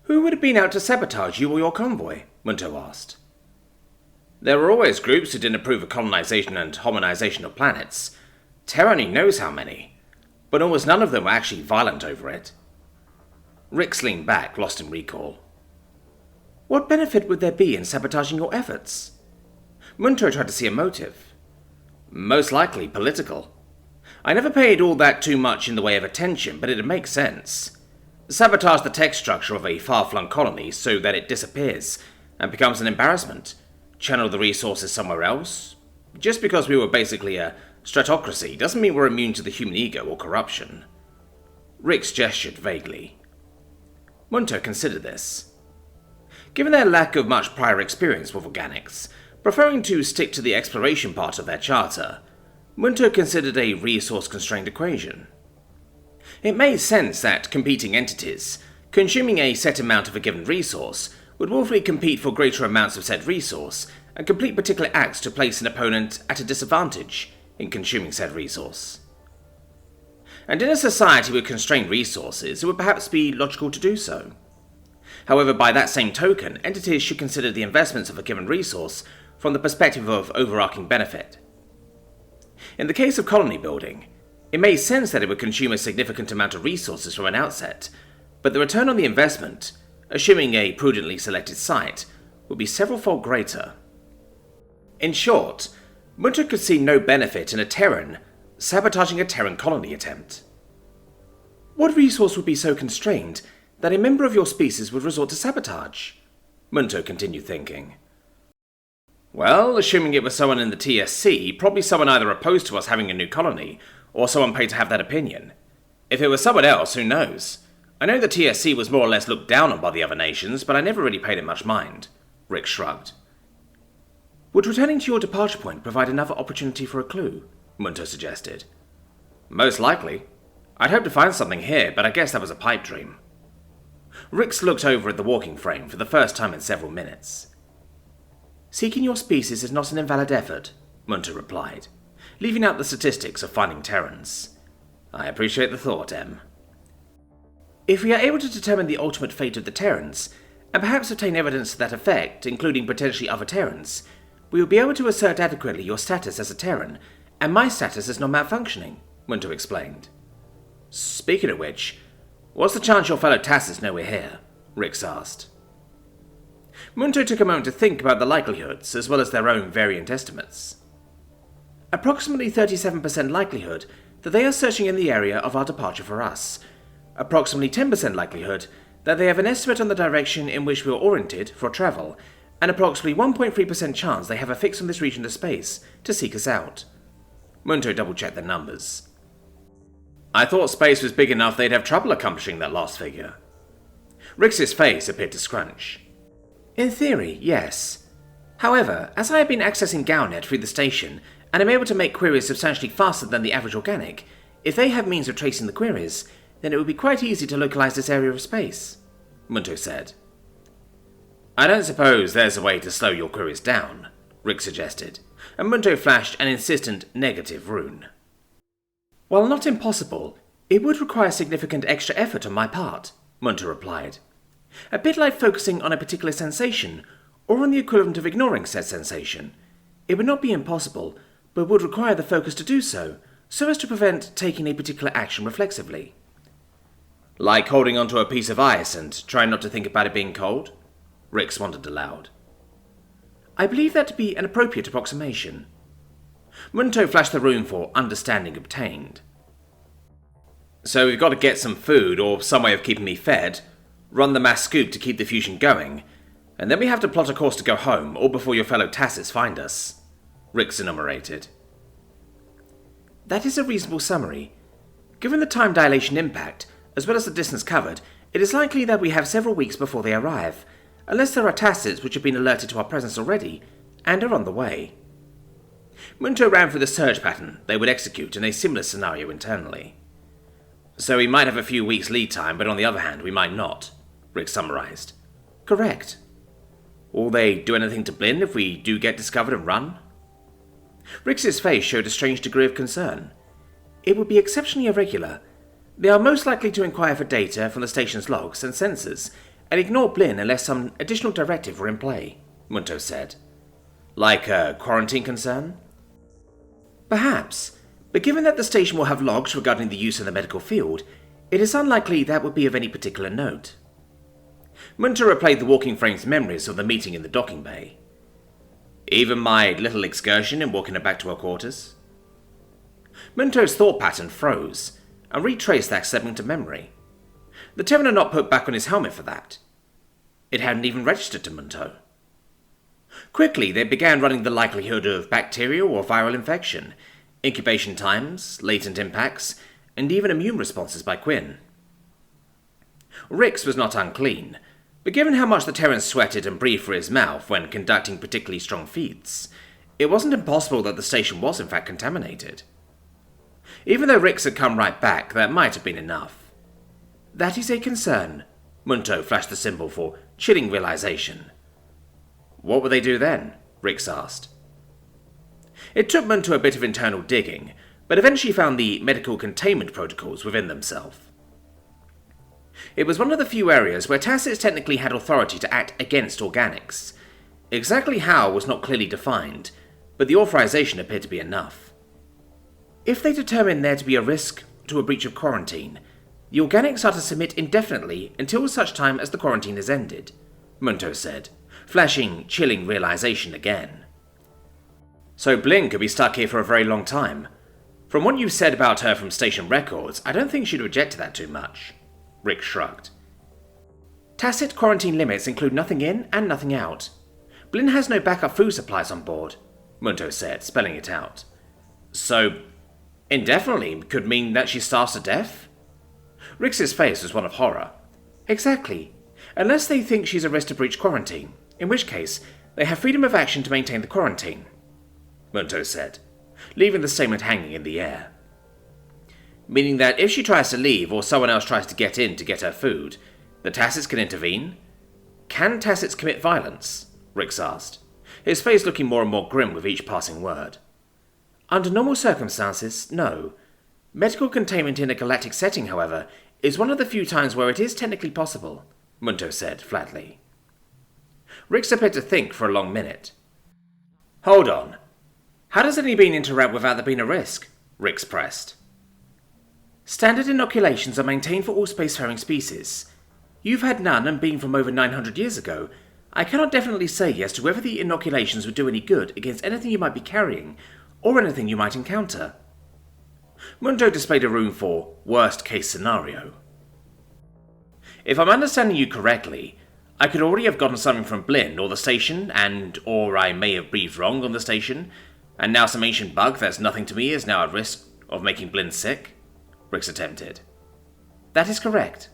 Who would have been out to sabotage you or your convoy? Munto asked. There were always groups who didn't approve of colonization and hominization of planets. Terran only knows how many, but almost none of them were actually violent over it. Rix leaned back, lost in recall. What benefit would there be in sabotaging your efforts? Munto tried to see a motive. Most likely political. I never paid all that too much in the way of attention, but it'd make sense. Sabotage the tech structure of a far-flung colony so that it disappears and becomes an embarrassment. Channel the resources somewhere else. Just because we were basically a stratocracy doesn't mean we're immune to the human ego or corruption. Rix gestured vaguely. Munto considered this. Given their lack of much prior experience with organics, preferring to stick to the exploration part of their charter, Munto considered a resource-constrained equation. It made sense that competing entities, consuming a set amount of a given resource, would willfully compete for greater amounts of said resource and complete particular acts to place an opponent at a disadvantage in consuming said resource. And in a society with constrained resources, it would perhaps be logical to do so. However, by that same token, entities should consider the investments of a given resource from the perspective of overarching benefit. In the case of colony building, it made sense that it would consume a significant amount of resources from an outset, but the return on the investment, assuming a prudently selected site, would be several-fold greater. In short, Munto could see no benefit in a Terran sabotaging a Terran colony attempt. What resource would be so constrained that a member of your species would resort to sabotage? Munto continued thinking. Well, assuming it was someone in the TSC, probably someone either opposed to us having a new colony, or someone paid to have that opinion. If it was someone else, who knows? I know the TSC was more or less looked down on by the other nations, but I never really paid it much mind. Rick shrugged. Would returning to your departure point provide another opportunity for a clue? Munto suggested. Most likely. I'd hoped to find something here, but I guess that was a pipe dream. Rix looked over at the walking frame for the first time in several minutes. Seeking your species is not an invalid effort, Munto replied, leaving out the statistics of finding Terrans. I appreciate the thought, Em. If we are able to determine the ultimate fate of the Terrans, and perhaps obtain evidence to that effect, including potentially other Terrans, we will be able to assert adequately your status as a Terran, and my status as not malfunctioning, Munto explained. Speaking of which, what's the chance your fellow Tasses know we're here? Rix asked. Munto took a moment to think about the likelihoods, as well as their own variant estimates. Approximately 37% likelihood that they are searching in the area of our departure for us. Approximately 10% likelihood that they have an estimate on the direction in which we are oriented for travel, and approximately 1.3% chance they have a fix on this region of space to seek us out. Munto double-checked the numbers. I thought space was big enough they'd have trouble accomplishing that last figure. Rix's face appeared to scrunch. In theory, yes. However, as I have been accessing GalNet through the station, and am able to make queries substantially faster than the average organic, if they have means of tracing the queries, then it would be quite easy to localize this area of space, Munto said. I don't suppose there's a way to slow your queries down, Rix suggested, and Munto flashed an insistent negative rune. While not impossible, it would require significant extra effort on my part, Munto replied. A bit like focusing on a particular sensation, or on the equivalent of ignoring said sensation. It would not be impossible, but would require the focus to do so as to prevent taking a particular action reflexively. Like holding onto a piece of ice and trying not to think about it being cold? Rix wondered aloud. I believe that to be an appropriate approximation. Munto flashed the rune for understanding obtained. So we've got to get some food or some way of keeping me fed, run the mass scoop to keep the fusion going, and then we have to plot a course to go home, all before your fellow Tasses find us, Rix enumerated. That is a reasonable summary. Given the time dilation impact, as well as the distance covered, it is likely that we have several weeks before they arrive, unless there are Tasses which have been alerted to our presence already, and are on the way. Munto ran through the surge pattern they would execute in a similar scenario internally. So we might have a few weeks lead time, but on the other hand, we might not, Rick summarized. Correct. Will they do anything to Blin if we do get discovered and run? Rix's face showed a strange degree of concern. It would be exceptionally irregular. They are most likely to inquire for data from the station's logs and sensors, and ignore Blin unless some additional directive were in play, Munto said. Like a quarantine concern? Perhaps, but given that the station will have logs regarding the use of the medical field, it is unlikely that would be of any particular note. Munto replayed the walking frame's memories of the meeting in the docking bay. Even my little excursion in walking her back to her quarters? Munto's thought pattern froze, and retraced that segment of memory. The Terran had not put back on his helmet for that. It hadn't even registered to Munto. Quickly, they began running the likelihood of bacterial or viral infection, incubation times, latent impacts, and even immune responses by Quinn. Rix was not unclean, but given how much the Terran sweated and breathed through his mouth when conducting particularly strong feats, it wasn't impossible that the station was in fact contaminated. Even though Rix had come right back, that might have been enough. That is a concern. Munto flashed the symbol for chilling realization. What would they do then? Rix asked. It took Munto a bit of internal digging, but eventually found the medical containment protocols within themselves. It was one of the few areas where Tassets technically had authority to act against organics. Exactly how was not clearly defined, but the authorization appeared to be enough. If they determine there to be a risk to a breach of quarantine, the organics are to submit indefinitely until such time as the quarantine is ended, Munto said, flashing chilling realization again. So Blin could be stuck here for a very long time. From what you've said about her from station records, I don't think she'd object to that too much. Rick shrugged. Tacit quarantine limits include nothing in and nothing out. Blin has no backup food supplies on board, Munto said, spelling it out. So, indefinitely could mean that she starves to death? Rix's face was one of horror. Exactly. Unless they think she's a risk to breach quarantine, in which case they have freedom of action to maintain the quarantine, Munto said, leaving the statement hanging in the air. Meaning that if she tries to leave or someone else tries to get in to get her food, the Tassets can intervene? Can Tassets commit violence? Rix asked, his face looking more and more grim with each passing word. Under normal circumstances, no. Medical containment in a galactic setting, however, is one of the few times where it is technically possible, Munto said flatly. Rix appeared to think for a long minute. Hold on. How does any being interact without there being a risk? Rix pressed. Standard inoculations are maintained for all spacefaring species. You've had none and being from over 900 years ago. I cannot definitely say as to whether the inoculations would do any good against anything you might be carrying, or anything you might encounter. Munto displayed a room for worst-case scenario. If I'm understanding you correctly, I could already have gotten something from Blin or the station, or I may have breathed wrong on the station, and now some ancient bug that's nothing to me is now at risk of making Blin sick? Rix attempted. That is correct.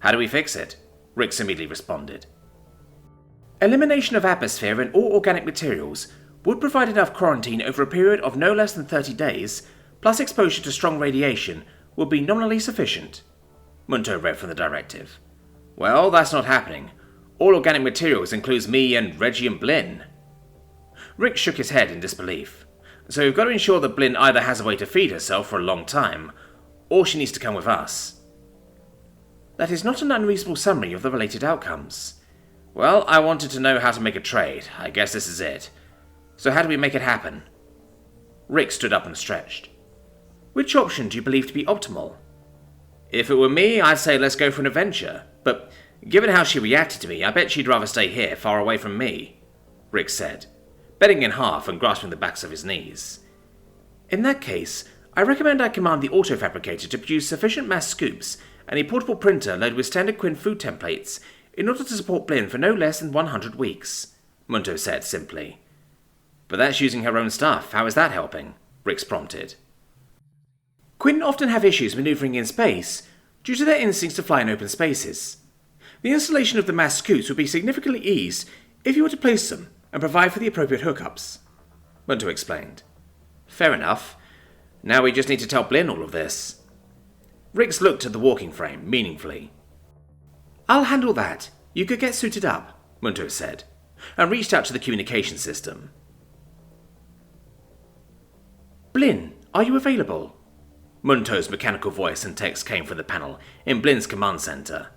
How do we fix it? Rix immediately responded. Elimination of atmosphere and all organic materials would provide enough quarantine over a period of no less than 30 days, plus exposure to strong radiation would be nominally sufficient. Munto read from the directive. Well, that's not happening. All organic materials includes me and Reggie and Blin. Rick shook his head in disbelief. So we've got to ensure that Blin either has a way to feed herself for a long time, or she needs to come with us. That is not an unreasonable summary of the related outcomes. Well, I wanted to know how to make a trade. I guess this is it. So how do we make it happen? Rick stood up and stretched. Which option do you believe to be optimal? If it were me, I'd say let's go for an adventure. But given how she reacted to me, I bet she'd rather stay here, far away from me, Rick said, bending in half and grasping the backs of his knees. In that case, I recommend I command the autofabricator to produce sufficient mass scoops and a portable printer loaded with standard Quinn food templates in order to support Blin for no less than 100 weeks, Munto said simply. But that's using her own stuff. How is that helping? Rix prompted. Quinn often have issues maneuvering in space due to their instincts to fly in open spaces. The installation of the mass scoops would be significantly eased if you were to place them and provide for the appropriate hookups, Munto explained. Fair enough. Now we just need to tell Blin all of this. Rix looked at the walking frame meaningfully. I'll handle that. You could get suited up, Munto said, and reached out to the communication system. Blin, are you available? Munto's mechanical voice and text came from the panel in Blin's command center.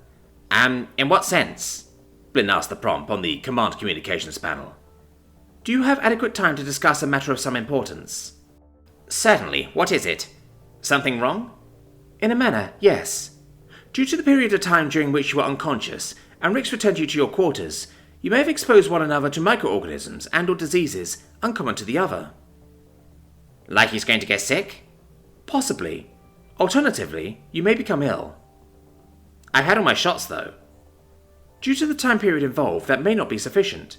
In what sense? Blin asked the prompt on the command communications panel. Do you have adequate time to discuss a matter of some importance? Certainly. What is it? Something wrong? In a manner, yes. Due to the period of time during which you were unconscious, and Rix returned you to your quarters, you may have exposed one another to microorganisms and/or diseases uncommon to the other. Like he's going to get sick? Possibly. Alternatively, you may become ill. I've had all my shots, though. Due to the time period involved, that may not be sufficient.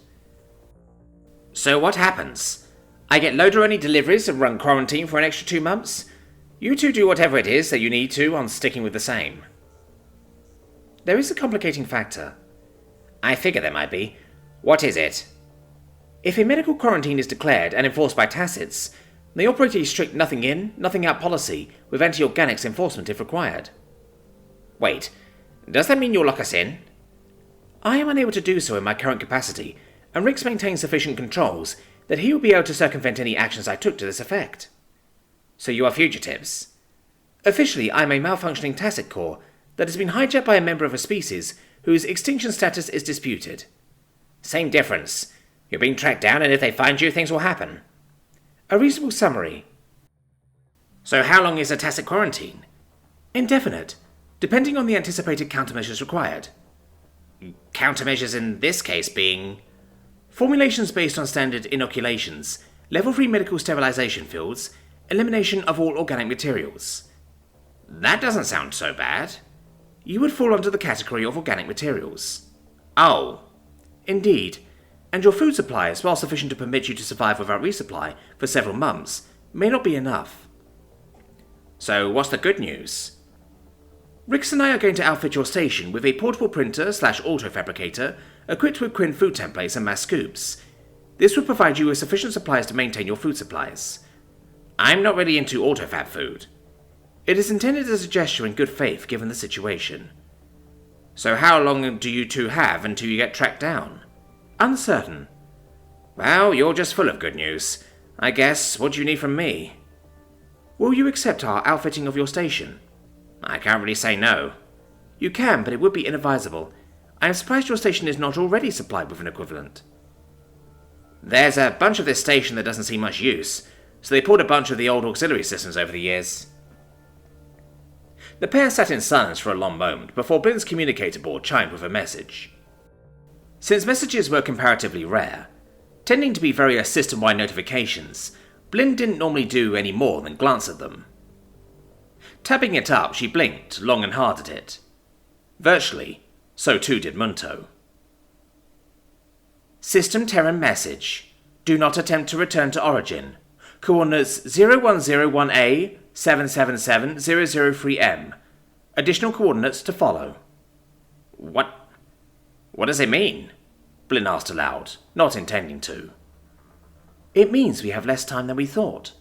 So what happens? I get loader-only deliveries and run quarantine for an extra 2 months? You two do whatever it is that you need to on sticking with the same. There is a complicating factor. I figure there might be. What is it? If a medical quarantine is declared and enforced by Tassets, they operate a strict nothing in, nothing out policy with anti-organics enforcement if required. Wait, does that mean you'll lock us in? I am unable to do so in my current capacity, and Rix maintains sufficient controls that he will be able to circumvent any actions I took to this effect. So you are fugitives? Officially, I am a malfunctioning Tacet core that has been hijacked by a member of a species whose extinction status is disputed. Same difference. You're being tracked down, and if they find you, things will happen. A reasonable summary. So how long is a Tacet quarantine? Indefinite, depending on the anticipated countermeasures required. Countermeasures in this case being... Formulations based on standard inoculations, level 3 medical sterilization fields, elimination of all organic materials. That doesn't sound so bad. You would fall under the category of organic materials. Oh. Indeed, and your food supplies, while sufficient to permit you to survive without resupply for several months, may not be enough. So what's the good news? Rix and I are going to outfit your station with a portable printer/auto-fabricator equipped with Quinn food templates and mass scoops. This would provide you with sufficient supplies to maintain your food supplies. I'm not really into auto-fab food. It is intended as a gesture in good faith given the situation. So how long do you two have until you get tracked down? Uncertain. Well, you're just full of good news. I guess, what do you need from me? Will you accept our outfitting of your station? I can't really say no. You can, but it would be inadvisable. I am surprised your station is not already supplied with an equivalent. There's a bunch of this station that doesn't see much use, so they pulled a bunch of the old auxiliary systems over the years. The pair sat in silence for a long moment before Blin's communicator board chimed with a message. Since messages were comparatively rare, tending to be various system-wide notifications, Blin didn't normally do any more than glance at them. Tapping it up, she blinked long and hard at it. Virtually, so too did Munto. System Terran message. Do not attempt to return to origin. Coordinates 0101A 777003M. Additional coordinates to follow. What does it mean? Blin asked aloud, not intending to. It means we have less time than we thought.